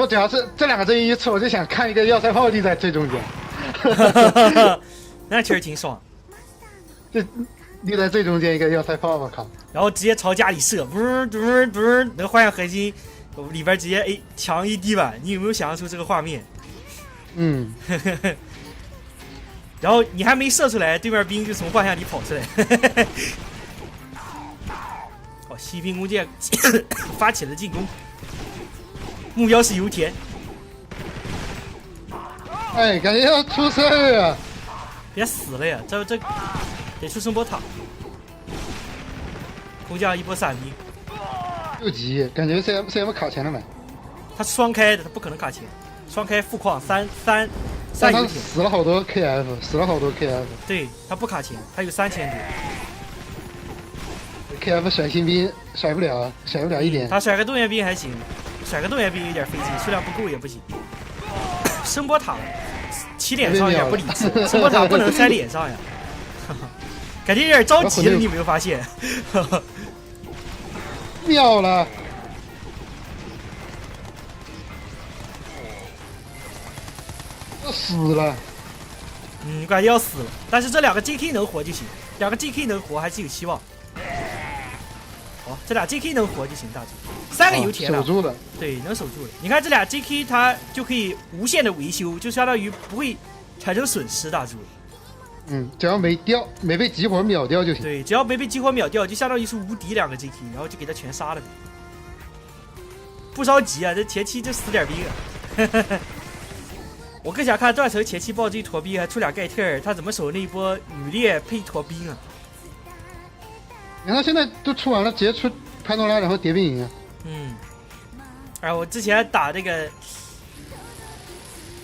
我主要是这两个阵营一出，我就想看一个要塞炮立在最中间，那确实挺爽。就立在最中间一个要塞炮，我靠！然后直接朝家里射，那个幻象核心里边直接墙一地板，你有没有想象出这个画面？嗯，然后你还没射出来，对面兵就从幻象里跑出来。好，西兵弓箭发起了进攻，目标是油田。哎，感觉要出事儿啊！别死了呀！这得出声波塔，空降一波伞兵。六级，感觉 CM 卡钱了没？他双开的，他不可能卡钱。双开副矿三但他油田，死了好多 KF， 死了好多 KF。对他不卡钱，他有3000多。KF 甩新兵甩不了一点。他甩个动员兵还行，甩个动员兵有点费劲，数量不够也不行。声波塔骑脸上有点不理智，声波塔不能塞脸上呀。感觉有点着急了，你有没有发现？秒了！要死了！感觉要死了。但是这两个 JK 能活就行，两个 JK 能活还是有希望。好，这俩 JK 能活就行，大主。3个油田了，守住了。对，能守住了。你看这俩 JK 它就可以无限的维修，就相当于不会产生损失，大主。只要没被激活秒掉就行。对，只要没被激活秒掉，就相当于是无敌两个 JK， 然后就给他全杀了。不着急啊，这前期就死点兵啊。我更想看断层前期抱这一坨兵，还出俩盖特尔，他怎么守那一波女猎配一坨兵啊？你看他现在都出完了，直接出潘多拉，然后叠兵营啊。哎，我之前打那个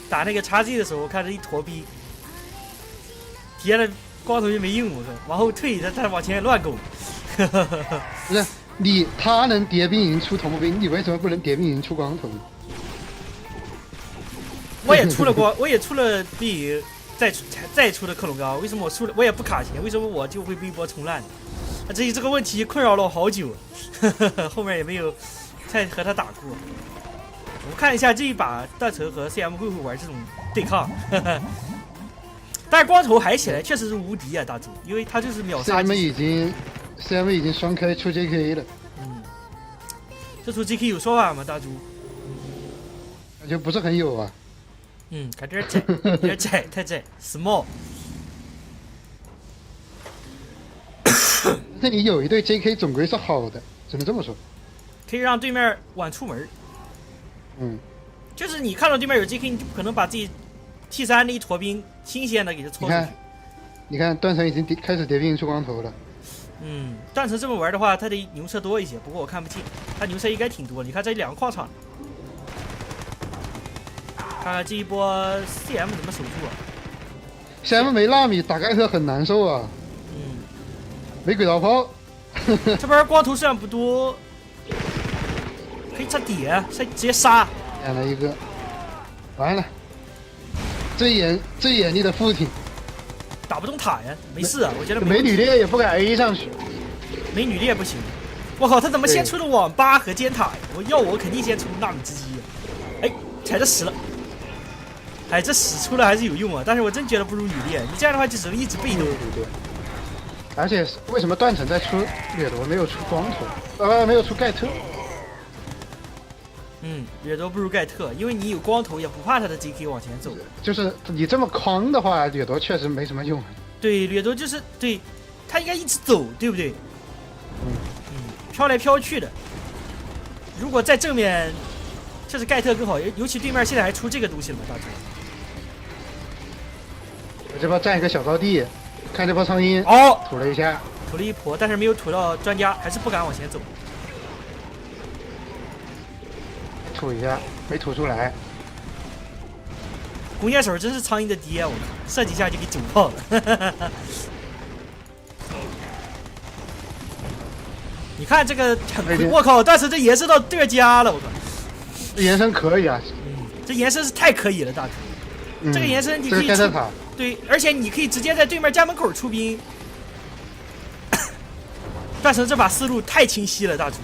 XG 的时候，我看着一坨兵，叠了光头就没用，我靠，往后退，他往前乱拱。不是他能叠兵营出头目兵，你为什么不能叠兵营出光头呢？我也出了兵营，再出的克隆钢，为什么我也不卡钱？为什么我就会被波冲烂？这个问题困扰了我好久，后面也没有再和他打过。我们看一下这一把断层和 CM 会不会玩这种对抗。但是光头还起来确实是无敌啊，大主，因为他就是秒杀。CM 已经双开出 JK 了。这出 JK 有说法吗，大主？感觉不是很有啊。感觉有点窄，太窄 ，small。那你有一对 JK 总归是好的，只能这么说。可以让对面晚出门。就是你看到对面有 JK， 你就不可能把自己 T3那一坨兵新鲜的给他搓出去。你看断层已经开始叠兵出光头了。断层这么玩的话，他得牛车多一些，不过我看不清，他牛车应该挺多。你看这两个矿场，看看这一波 CM 怎么守住啊 ？CM 没纳米打盖特很难受啊。没轨道炮。这边光头数量不多，可以插点，直接杀。点了一个，完了。最严厉的附体。打不动塔呀，没事啊，我觉得没女猎也不敢 A 上去。没女猎不行。我靠，他怎么先出了网吧和尖塔呀？我肯定先出纳米之机呀。踩着屎了。这屎出了还是有用啊，但是我真觉得不如女猎，你这样的话就只能一直被动。对。而且为什么断层在出掠夺没有出光头？没有出盖特。掠夺不如盖特，因为你有光头也不怕他的 JK 往前走。就是你这么框的话，掠夺确实没什么用。对，掠夺就是对，他应该一直走，对不对？飘来飘去的。如果在正面，确实盖特更好，尤其对面现在还出这个东西了，大哥。我这边占一个小高地，看这波苍鹰吐了一下，吐了一坨，但是没有吐到专家，还是不敢往前走。吐一下，没吐出来。弓箭手真是苍蝇的爹，我靠，射几下就给整爆了。你看这个，我靠！但是这延伸到对家了，我靠！这延伸可以啊，这延伸是太可以了，大哥。这个延伸你可以出，对，而且你可以直接在对面家门口出兵。断层这把思路太清晰了，大主。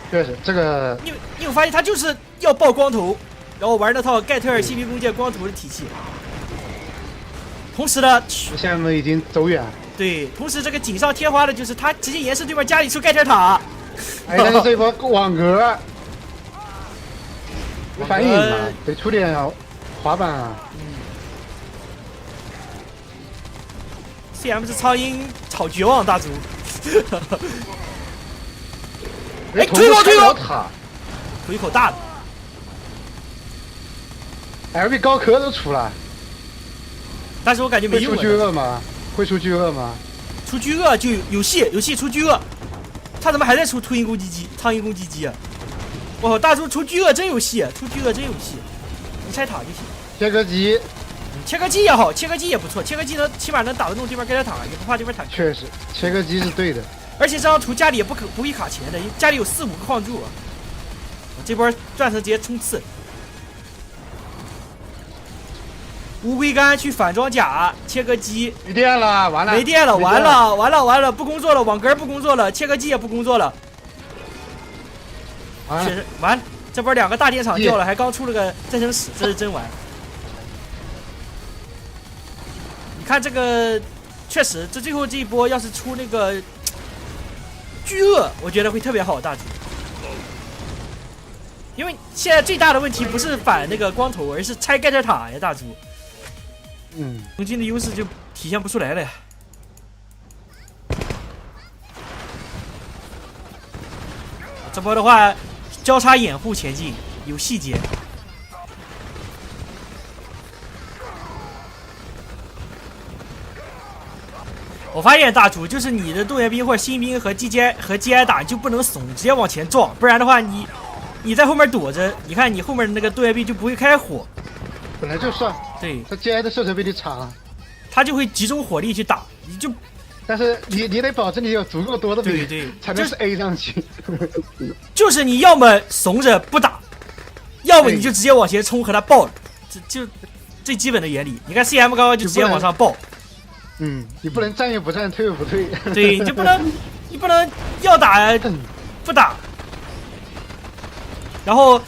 确实，这个你有发现他就是要爆光头，然后玩那套盖特尔新兵弓箭光头的体系。同时呢，现在我们已经走远。对，同时这个锦上添花的就是他直接延伸对面家里出盖特尔塔。哎，但是这一波网格有反应嘛，得出点滑板啊。CM 是苍蝇炒绝望大族。哎，推我！塔，吐一口大的。LB 高壳都出了，但是我感觉没会出用。巨鳄吗？会出巨鳄吗？出巨鳄就有戏出巨鳄。他怎么还在出秃鹰攻击机、苍蝇攻击机啊？我靠，大猪出巨鳄真有戏，出巨鳄真有戏。你拆塔就行。切割机，切割机也好，切割机也不错，切割机起码能打得动对面盖特塔，也不怕对面坦克。确实，切割机是对的。而且这张图家里也不会卡钱的，因为家里有4、5个矿柱。这波断层直接冲刺。乌龟干去反装甲，切割机没电了，完了，没电了，完了，不工作了，网格不工作了，切割机也不工作了，确实完。这波2个大电厂掉了，还刚出了个战争史，这是真完。你看这个，确实，这最后这一波要是出那个巨鳄，我觉得会特别好，大猪。因为现在最大的问题不是反那个光头，而是拆盖特塔呀，大猪。红军的优势就体现不出来了呀。这波的话，交叉掩护前进，有细节。我发现大厨就是你的动员兵或者新兵和 GI 打，你就不能怂，直接往前撞，不然的话你在后面躲着，你看你后面的那个动员兵就不会开火。本来就算，对，他 GI 的射程比你差，他就会集中火力去打，你就。但是你得保证你有足够多的兵，对，才能是 A 上去。就是你要么怂着不打，要么你就直接往前冲和他爆了，这就最基本的原理。你看 CM 刚刚就直接往上爆。你不能战也不战，退也不退。对，你不能要打不打，然后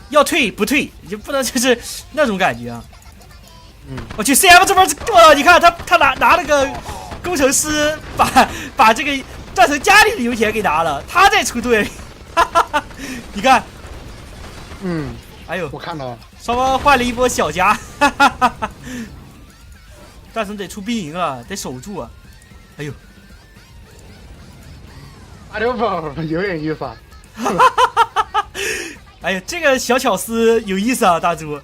要退不退，你就不能就是那种感觉啊。我去 CM 这边，你看他拿了个工程师，把这个断成家里的油田给拿了，他在出队。你看，哎呦，我看到了，双方换了一波小家。断层得出兵营啊，得守住啊！哎呦，阿刘宝有点意思啊！哎呀，这个小巧思有意思啊，大猪。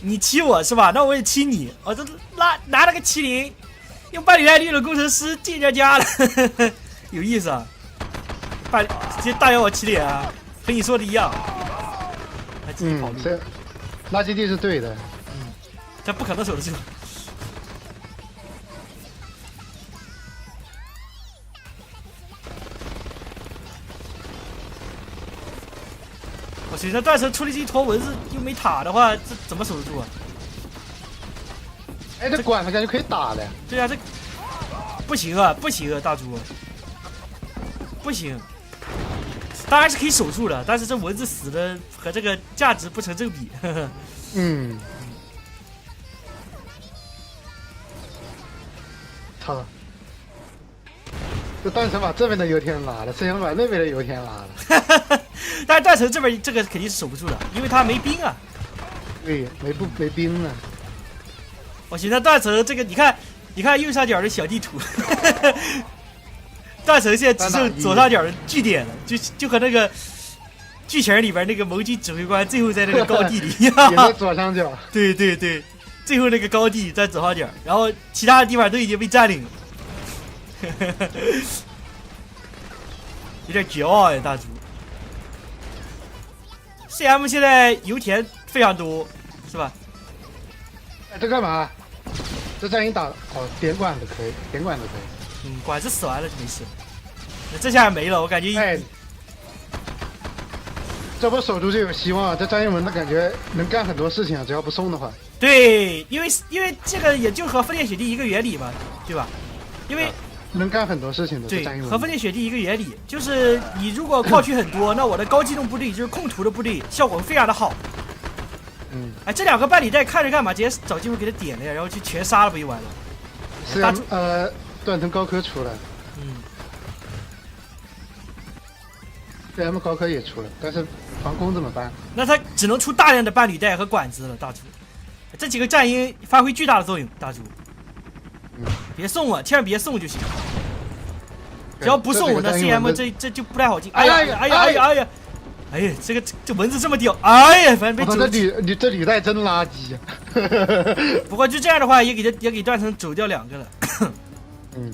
你欺我是吧？那我也欺你。我这拿了个麒麟，用伴侣概率的工程师进人家了，有意思啊！直接大摇我起脸啊，和你说的一样。还自己跑路。这垃圾地是对的。这不可能守得住。我去，那断层出了一坨蚊子，又没塔的话，这怎么守得住啊？哎，这管子感觉可以打的。对啊，这不行啊，不行啊，大猪，不行。当然是可以守住了，但是这蚊子死的和这个价值不成正比。操！这断层把这边的油田拉了，剩下把那边的油田拉了。但是断层这边这个肯定是守不住的，因为他没兵啊。对，没兵呢。我寻思断层这个，你看右上角的小地图，断层现在只剩左上角的据点了，就和那个剧情里边那个盟军指挥官最后在那个高地里一样。也在左上角。对，最后那个高地在左上角，然后其他的地方都已经被占领了。有点绝望哎，大猪。CM 现在油田非常多，是吧？哎，这干嘛？这战役打点管子可以，点管子可以。管子死完了就没事。那这下没了，我感觉。哎，这波守住就有希望啊！这张一文的感觉能干很多事情啊，只要不送的话。对，因为这个也就和飞天雪地一个原理嘛，对吧？因为能干很多事情的。对，战役和分裂雪地一个原理，就是你如果矿区很多，那我的高机动部队就是控图的部队，效果非常的好。嗯，哎，这2个伴侣带看着干嘛？直接找机会给他点了呀，然后就全杀了，不就完了？是断层高科出来嗯， ，CM 高科也出了，但是防空怎么办？那他只能出大量的伴侣带和管子了，大猪。这几个战鹰发挥巨大的作用，大猪。嗯，别送我，千万别送就行。只要不送我，那 CM 这就不太好进。哎呀哎呀哎呀哎呀！哎呀，这蚊子这么屌！哎呀，反正被走。这履带真垃圾呀！不过就这样的话，也给断层走掉2个了。嗯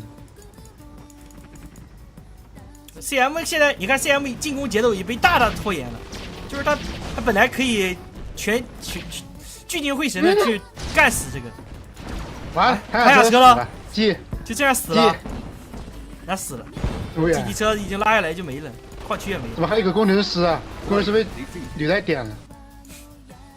CM 现在你看 CM 进攻节奏也被大大的拖延了，就是他本来可以聚精会神的去干死这个，完了，开下车了，记就这样死了，他死了，对呀这车已经拉下来就没了，矿区也没了。怎么还有一个工程师啊？工程师被履带点了。